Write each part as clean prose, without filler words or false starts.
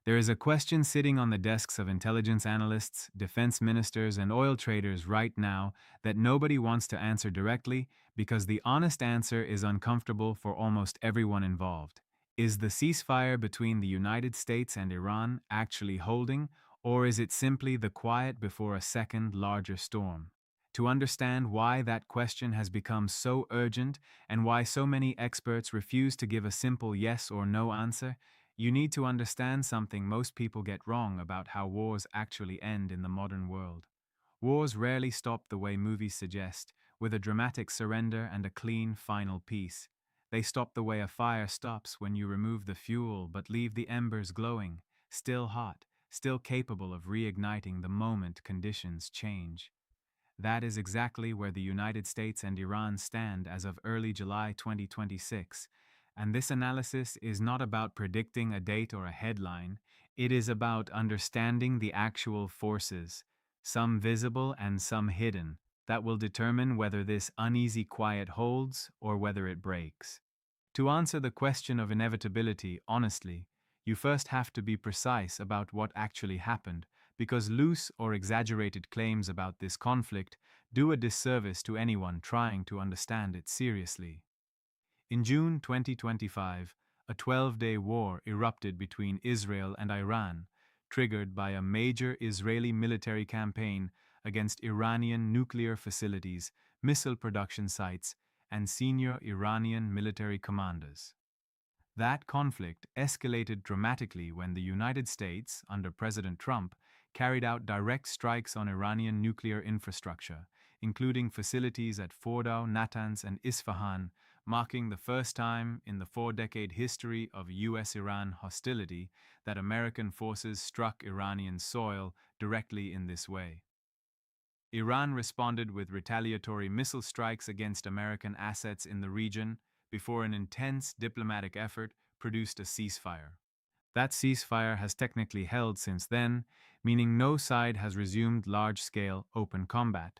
There is a question sitting on the desks of intelligence analysts, defense ministers, and oil traders right now that nobody wants to answer directly because the honest answer is uncomfortable for almost everyone involved. Is the ceasefire between the United States and Iran actually holding, or is it simply the quiet before a second, larger storm? To understand why that question has become so urgent and why so many experts refuse to give a simple yes or no answer, you need to understand something most people get wrong about how wars actually end in the modern world. Wars rarely stop the way movies suggest, with a dramatic surrender and a clean final peace. They stop the way a fire stops when you remove the fuel but leave the embers glowing, still hot, still capable of reigniting the moment conditions change. That is exactly where the United States and Iran stand as of early July 2026. And this analysis is not about predicting a date or a headline, it is about understanding the actual forces, some visible and some hidden, that will determine whether this uneasy quiet holds or whether it breaks. To answer the question of inevitability honestly, you first have to be precise about what actually happened, because loose or exaggerated claims about this conflict do a disservice to anyone trying to understand it seriously. In June 2025, a 12-day war erupted between Israel and Iran, triggered by a major Israeli military campaign against Iranian nuclear facilities, missile production sites, and senior Iranian military commanders. That conflict escalated dramatically when the United States, under President Trump, carried out direct strikes on Iranian nuclear infrastructure, including facilities at Fordow, Natanz, and Isfahan, marking the first time in the four-decade history of US-Iran hostility that American forces struck Iranian soil directly in this way. Iran responded with retaliatory missile strikes against American assets in the region before an intense diplomatic effort produced a ceasefire. That ceasefire has technically held since then, meaning no side has resumed large-scale open combat.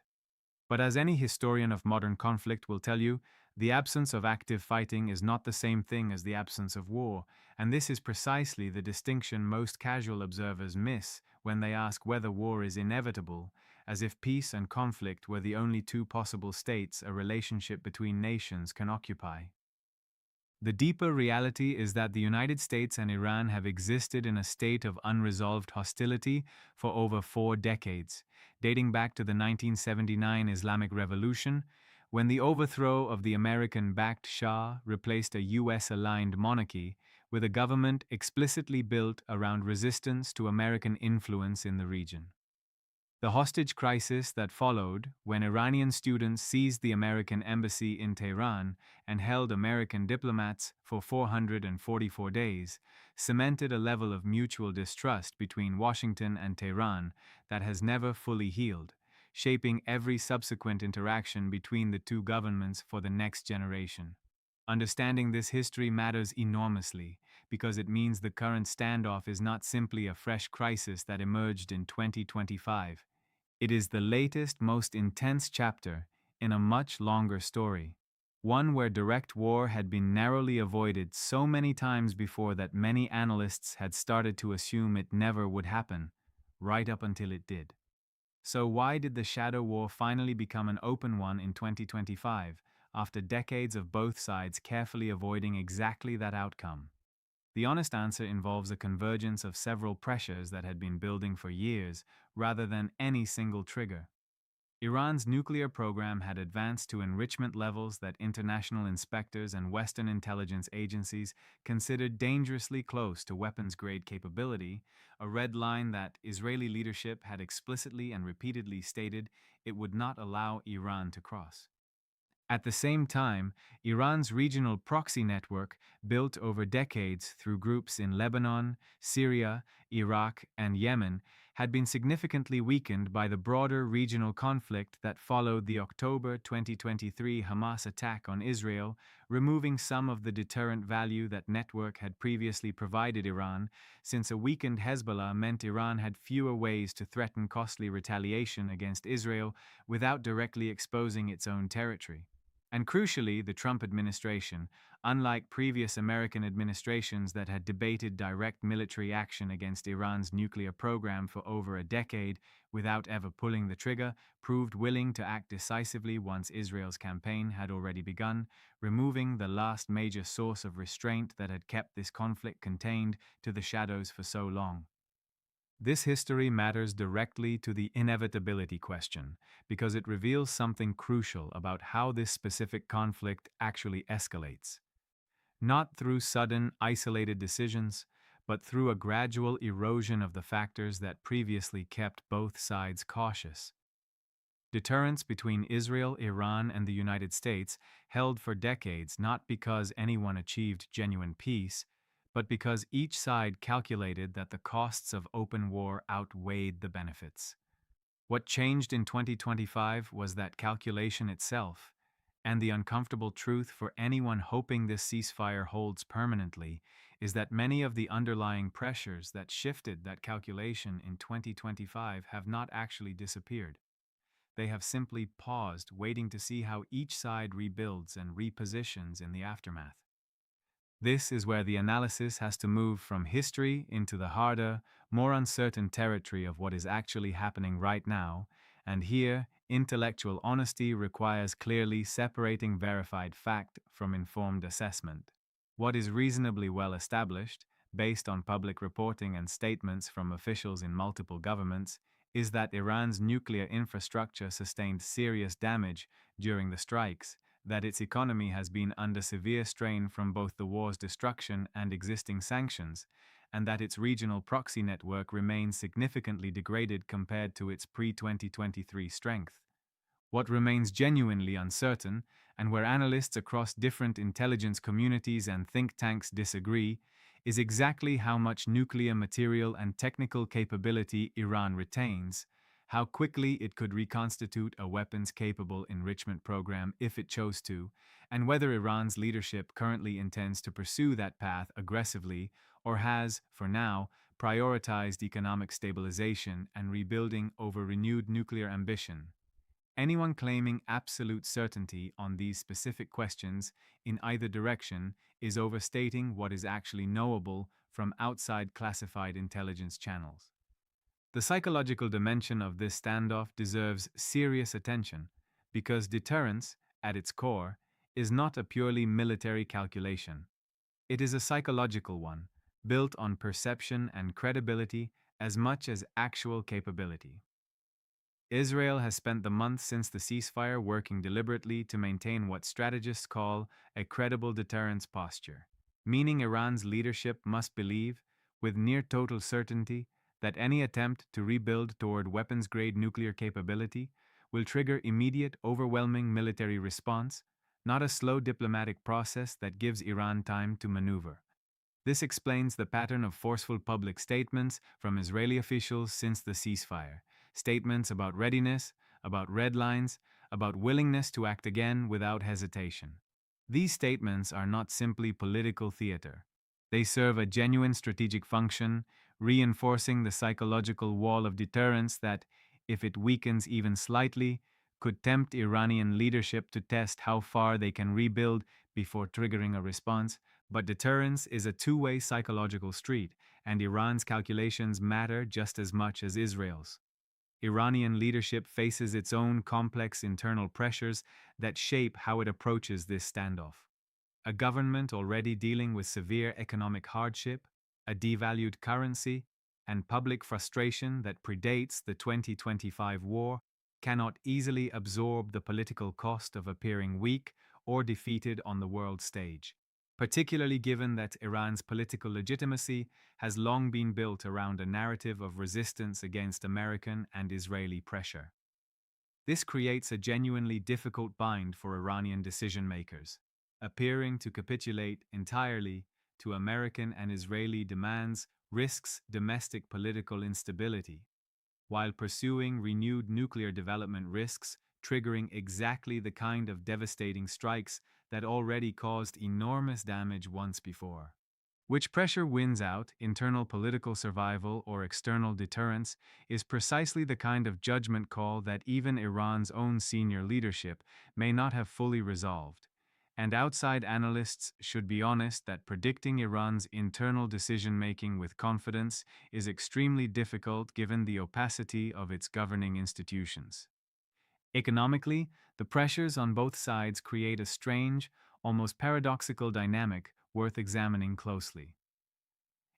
But as any historian of modern conflict will tell you, the absence of active fighting is not the same thing as the absence of war, and this is precisely the distinction most casual observers miss when they ask whether war is inevitable, as if peace and conflict were the only two possible states a relationship between nations can occupy. The deeper reality is that the United States and Iran have existed in a state of unresolved hostility for over 4 decades, dating back to the 1979 Islamic Revolution, when the overthrow of the American-backed Shah replaced a US-aligned monarchy with a government explicitly built around resistance to American influence in the region. The hostage crisis that followed, when Iranian students seized the American embassy in Tehran and held American diplomats for 444 days, cemented a level of mutual distrust between Washington and Tehran that has never fully healed, shaping every subsequent interaction between the two governments for the next generation. Understanding this history matters enormously because it means the current standoff is not simply a fresh crisis that emerged in 2025. It is the latest, most intense chapter in a much longer story, one where direct war had been narrowly avoided so many times before that many analysts had started to assume it never would happen, right up until it did. So why did the shadow war finally become an open one in 2025, after decades of both sides carefully avoiding exactly that outcome? The honest answer involves a convergence of several pressures that had been building for years, rather than any single trigger. Iran's nuclear program had advanced to enrichment levels that international inspectors and Western intelligence agencies considered dangerously close to weapons-grade capability, a red line that Israeli leadership had explicitly and repeatedly stated it would not allow Iran to cross. At the same time, Iran's regional proxy network, built over decades through groups in Lebanon, Syria, Iraq, and Yemen, had been significantly weakened by the broader regional conflict that followed the October 2023 Hamas attack on Israel, removing some of the deterrent value that network had previously provided Iran, since a weakened Hezbollah meant Iran had fewer ways to threaten costly retaliation against Israel without directly exposing its own territory. And crucially, the Trump administration, unlike previous American administrations that had debated direct military action against Iran's nuclear program for over a decade without ever pulling the trigger, proved willing to act decisively once Israel's campaign had already begun, removing the last major source of restraint that had kept this conflict contained to the shadows for so long. This history matters directly to the inevitability question because it reveals something crucial about how this specific conflict actually escalates. Not through sudden, isolated decisions, but through a gradual erosion of the factors that previously kept both sides cautious. Deterrence between Israel, Iran, and the United States held for decades not because anyone achieved genuine peace, but because each side calculated that the costs of open war outweighed the benefits. What changed in 2025 was that calculation itself, and the uncomfortable truth for anyone hoping this ceasefire holds permanently is that many of the underlying pressures that shifted that calculation in 2025 have not actually disappeared. They have simply paused, waiting to see how each side rebuilds and repositions in the aftermath. This is where the analysis has to move from history into the harder, more uncertain territory of what is actually happening right now, and here, intellectual honesty requires clearly separating verified fact from informed assessment. What is reasonably well established, based on public reporting and statements from officials in multiple governments, is that Iran's nuclear infrastructure sustained serious damage during the strikes, that its economy has been under severe strain from both the war's destruction and existing sanctions, and that its regional proxy network remains significantly degraded compared to its pre-2023 strength. What remains genuinely uncertain, and where analysts across different intelligence communities and think tanks disagree, is exactly how much nuclear material and technical capability Iran retains, how quickly it could reconstitute a weapons-capable enrichment program if it chose to, and whether Iran's leadership currently intends to pursue that path aggressively or has, for now, prioritized economic stabilization and rebuilding over renewed nuclear ambition. Anyone claiming absolute certainty on these specific questions in either direction is overstating what is actually knowable from outside classified intelligence channels. The psychological dimension of this standoff deserves serious attention because deterrence, at its core, is not a purely military calculation. It is a psychological one, built on perception and credibility as much as actual capability. Israel has spent the months since the ceasefire working deliberately to maintain what strategists call a credible deterrence posture, meaning Iran's leadership must believe, with near total certainty, that any attempt to rebuild toward weapons-grade nuclear capability will trigger immediate, overwhelming military response, not a slow diplomatic process that gives Iran time to maneuver. This explains the pattern of forceful public statements from Israeli officials since the ceasefire. Statements about readiness, about red lines, about willingness to act again without hesitation. These statements are not simply political theater. They serve a genuine strategic function, reinforcing the psychological wall of deterrence that, if it weakens even slightly, could tempt Iranian leadership to test how far they can rebuild before triggering a response. But deterrence is a two-way psychological street, and Iran's calculations matter just as much as Israel's. Iranian leadership faces its own complex internal pressures that shape how it approaches this standoff. A government already dealing with severe economic hardship, a devalued currency, and public frustration that predates the 2025 war cannot easily absorb the political cost of appearing weak or defeated on the world stage, particularly given that Iran's political legitimacy has long been built around a narrative of resistance against American and Israeli pressure. This creates a genuinely difficult bind for Iranian decision-makers, appearing to capitulate entirely to American and Israeli demands risks domestic political instability, while pursuing renewed nuclear development risks, triggering exactly the kind of devastating strikes that already caused enormous damage once before. Which pressure wins out, internal political survival or external deterrence, is precisely the kind of judgment call that even Iran's own senior leadership may not have fully resolved. And outside analysts should be honest that predicting Iran's internal decision making with confidence is extremely difficult given the opacity of its governing institutions. Economically, the pressures on both sides create a strange, almost paradoxical dynamic worth examining closely.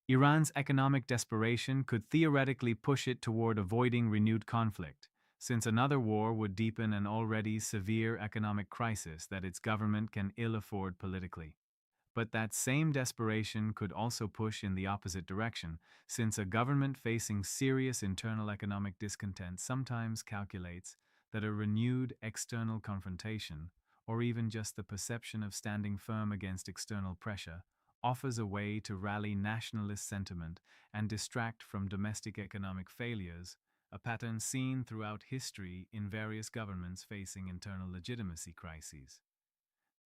Iran's economic desperation could theoretically push it toward avoiding renewed conflict, since another war would deepen an already severe economic crisis that its government can ill afford politically. But that same desperation could also push in the opposite direction, since a government facing serious internal economic discontent sometimes calculates that a renewed external confrontation, or even just the perception of standing firm against external pressure, offers a way to rally nationalist sentiment and distract from domestic economic failures, a pattern seen throughout history in various governments facing internal legitimacy crises.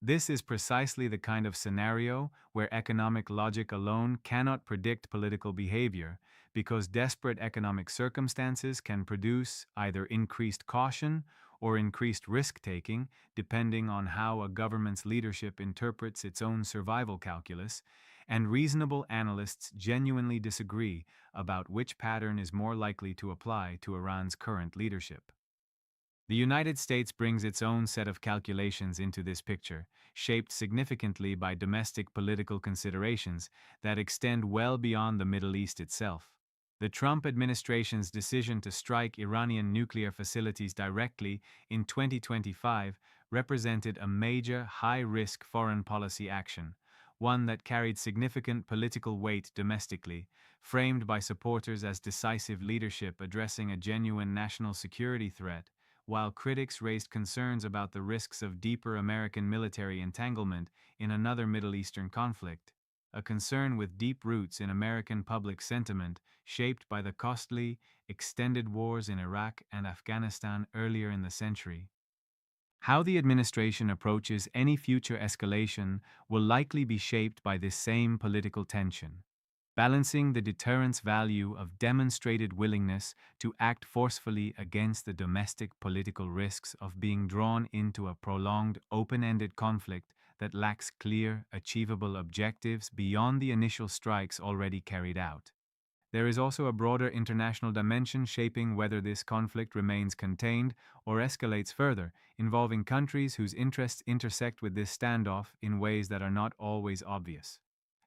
This is precisely the kind of scenario where economic logic alone cannot predict political behavior, because desperate economic circumstances can produce either increased caution or increased risk taking, depending on how a government's leadership interprets its own survival calculus, and reasonable analysts genuinely disagree about which pattern is more likely to apply to Iran's current leadership. The United States brings its own set of calculations into this picture, shaped significantly by domestic political considerations that extend well beyond the Middle East itself. The Trump administration's decision to strike Iranian nuclear facilities directly in 2025 represented a major, high-risk foreign policy action, one that carried significant political weight domestically, framed by supporters as decisive leadership addressing a genuine national security threat, while critics raised concerns about the risks of deeper American military entanglement in another Middle Eastern conflict, a concern with deep roots in American public sentiment shaped by the costly, extended wars in Iraq and Afghanistan earlier in the century. How the administration approaches any future escalation will likely be shaped by this same political tension, balancing the deterrence value of demonstrated willingness to act forcefully against the domestic political risks of being drawn into a prolonged, open-ended conflict that lacks clear, achievable objectives beyond the initial strikes already carried out. There is also a broader international dimension shaping whether this conflict remains contained or escalates further, involving countries whose interests intersect with this standoff in ways that are not always obvious.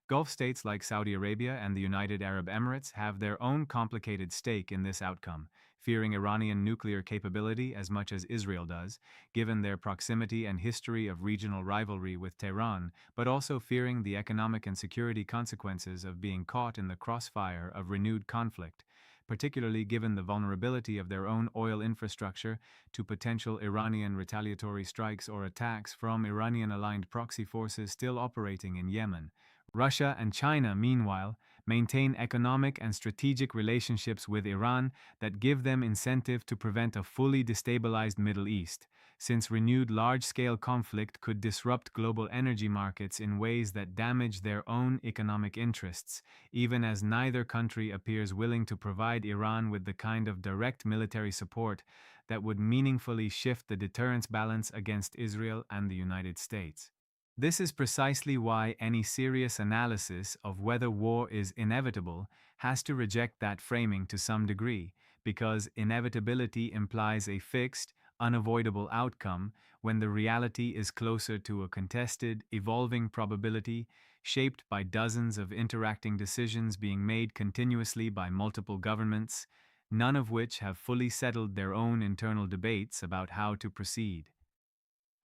Gulf states like Saudi Arabia and the United Arab Emirates have their own complicated stake in this outcome, fearing Iranian nuclear capability as much as Israel does, given their proximity and history of regional rivalry with Tehran, but also fearing the economic and security consequences of being caught in the crossfire of renewed conflict, particularly given the vulnerability of their own oil infrastructure to potential Iranian retaliatory strikes or attacks from Iranian-aligned proxy forces still operating in Yemen. Russia and China, meanwhile, maintain economic and strategic relationships with Iran that give them incentive to prevent a fully destabilized Middle East, since renewed large-scale conflict could disrupt global energy markets in ways that damage their own economic interests, even as neither country appears willing to provide Iran with the kind of direct military support that would meaningfully shift the deterrence balance against Israel and the United States. This is precisely why any serious analysis of whether war is inevitable has to reject that framing to some degree, because inevitability implies a fixed, unavoidable outcome when the reality is closer to a contested, evolving probability shaped by dozens of interacting decisions being made continuously by multiple governments, none of which have fully settled their own internal debates about how to proceed.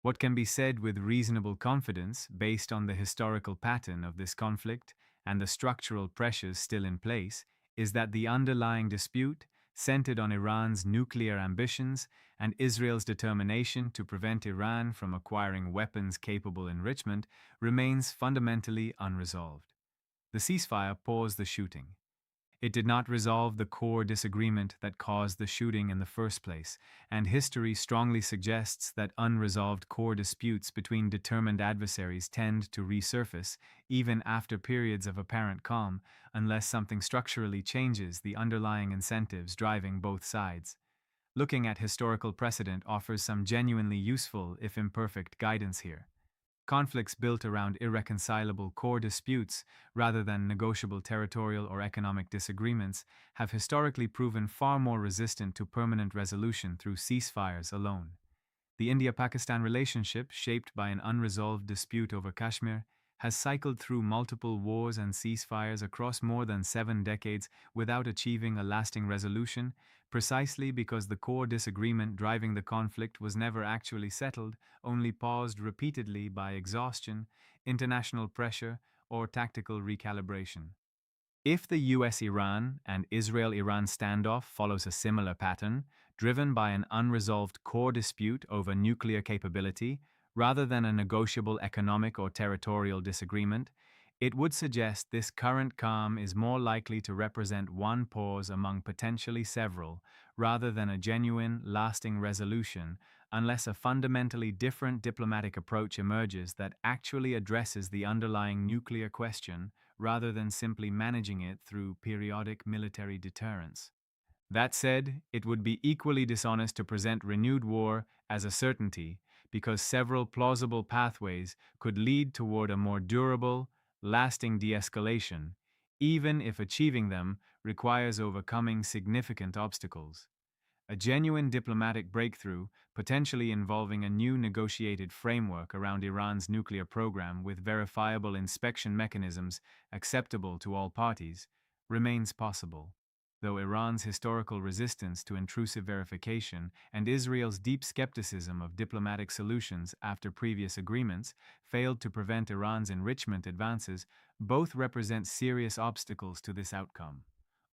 What can be said with reasonable confidence, based on the historical pattern of this conflict and the structural pressures still in place, is that the underlying dispute, centered on Iran's nuclear ambitions and Israel's determination to prevent Iran from acquiring weapons-capable enrichment, remains fundamentally unresolved. The ceasefire paused the shooting. It did not resolve the core disagreement that caused the shooting in the first place, and history strongly suggests that unresolved core disputes between determined adversaries tend to resurface, even after periods of apparent calm, unless something structurally changes the underlying incentives driving both sides. Looking at historical precedent offers some genuinely useful, if imperfect, guidance here. Conflicts built around irreconcilable core disputes, rather than negotiable territorial or economic disagreements, have historically proven far more resistant to permanent resolution through ceasefires alone. The India Pakistan relationship, shaped by an unresolved dispute over Kashmir, has cycled through multiple wars and ceasefires across more than 7 decades without achieving a lasting resolution, precisely because the core disagreement driving the conflict was never actually settled, only paused repeatedly by exhaustion, international pressure, or tactical recalibration. If the US Iran and Israel Iran standoff follows a similar pattern, driven by an unresolved core dispute over nuclear capability, rather than a negotiable economic or territorial disagreement, it would suggest this current calm is more likely to represent one pause among potentially several, rather than a genuine, lasting resolution, unless a fundamentally different diplomatic approach emerges that actually addresses the underlying nuclear question rather than simply managing it through periodic military deterrence. That said, it would be equally dishonest to present renewed war as a certainty, because several plausible pathways could lead toward a more durable, lasting de escalation, even if achieving them requires overcoming significant obstacles. A genuine diplomatic breakthrough, potentially involving a new negotiated framework around Iran's nuclear program with verifiable inspection mechanisms acceptable to all parties, remains possible. Though Iran's historical resistance to intrusive verification and Israel's deep skepticism of diplomatic solutions after previous agreements failed to prevent Iran's enrichment advances, both represent serious obstacles to this outcome.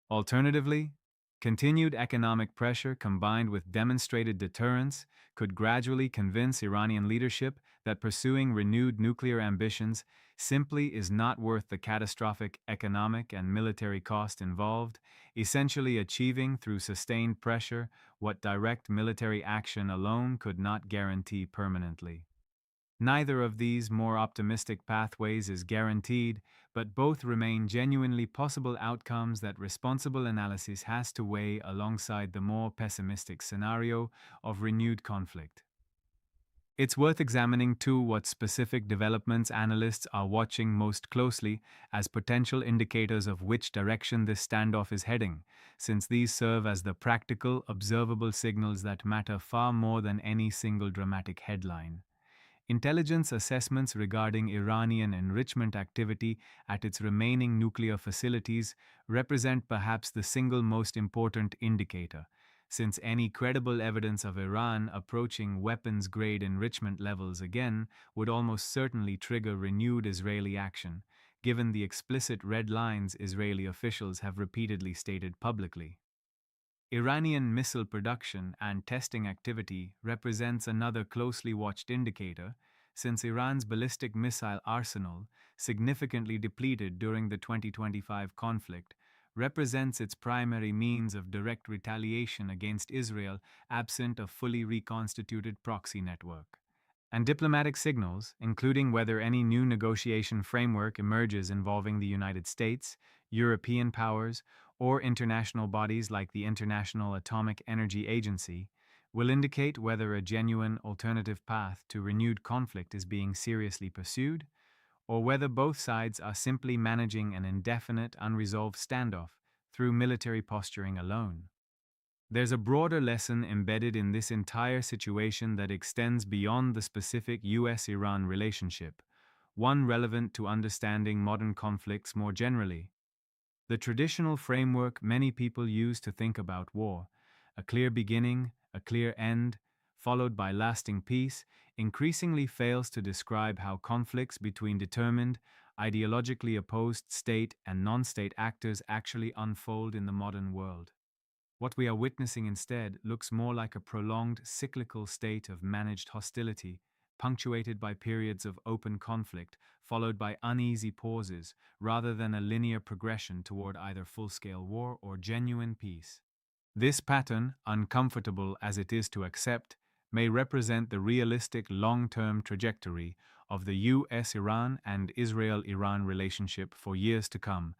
Alternatively, continued economic pressure combined with demonstrated deterrence could gradually convince Iranian leadership that pursuing renewed nuclear ambitions simply is not worth the catastrophic economic and military cost involved, essentially achieving through sustained pressure what direct military action alone could not guarantee permanently. Neither of these more optimistic pathways is guaranteed, but both remain genuinely possible outcomes that responsible analysis has to weigh alongside the more pessimistic scenario of renewed conflict. It's worth examining too what specific developments analysts are watching most closely as potential indicators of which direction this standoff is heading, since these serve as the practical, observable signals that matter far more than any single dramatic headline. Intelligence assessments regarding Iranian enrichment activity at its remaining nuclear facilities represent perhaps the single most important indicator, since any credible evidence of Iran approaching weapons grade enrichment levels again would almost certainly trigger renewed Israeli action, given the explicit red lines Israeli officials have repeatedly stated publicly. Iranian missile production and testing activity represents another closely watched indicator, since Iran's ballistic missile arsenal, significantly depleted during the 2025 conflict, represents its primary means of direct retaliation against Israel absent a fully reconstituted proxy network. And diplomatic signals, including whether any new negotiation framework emerges involving the United States, European powers, or international bodies like the International Atomic Energy Agency, will indicate whether a genuine alternative path to renewed conflict is being seriously pursued, or whether both sides are simply managing an indefinite, unresolved standoff through military posturing alone. There's a broader lesson embedded in this entire situation that extends beyond the specific US Iran relationship, one relevant to understanding modern conflicts more generally. The traditional framework many people use to think about war, a clear beginning, a clear end, followed by lasting peace, increasingly fails to describe how conflicts between determined, ideologically opposed state and non-state actors actually unfold in the modern world. What we are witnessing instead looks more like a prolonged cyclical state of managed hostility, punctuated by periods of open conflict, followed by uneasy pauses, rather than a linear progression toward either full-scale war or genuine peace. This pattern, uncomfortable as it is to accept, may represent the realistic long-term trajectory of the US-Iran and Israel-Iran relationship for years to come,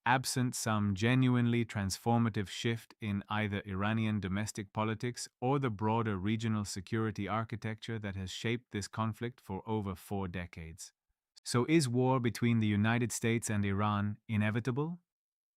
absent some genuinely transformative shift in either Iranian domestic politics or the broader regional security architecture that has shaped this conflict for over 4 decades. So is war between the United States and Iran inevitable?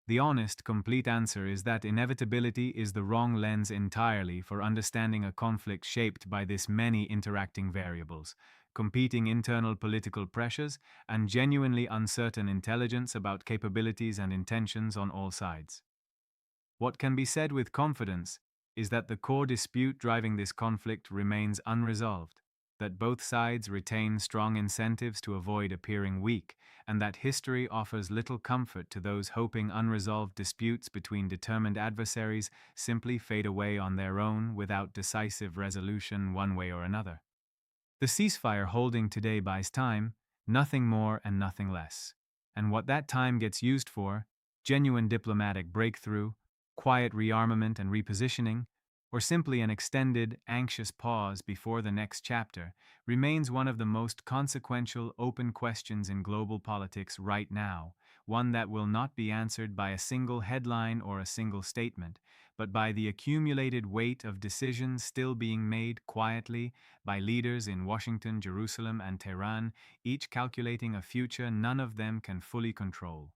The honest, complete answer is that inevitability is the wrong lens entirely for understanding a conflict shaped by this many interacting variables, competing internal political pressures, and genuinely uncertain intelligence about capabilities and intentions on all sides. What can be said with confidence is that the core dispute driving this conflict remains unresolved, that both sides retain strong incentives to avoid appearing weak, and that history offers little comfort to those hoping unresolved disputes between determined adversaries simply fade away on their own without decisive resolution one way or another. The ceasefire holding today buys time, nothing more and nothing less. And what that time gets used for, genuine diplomatic breakthrough, quiet rearmament and repositioning, or simply an extended, anxious pause before the next chapter, remains one of the most consequential open questions in global politics right now, one that will not be answered by a single headline or a single statement, but by the accumulated weight of decisions still being made quietly by leaders in Washington, Jerusalem, and Tehran, each calculating a future none of them can fully control.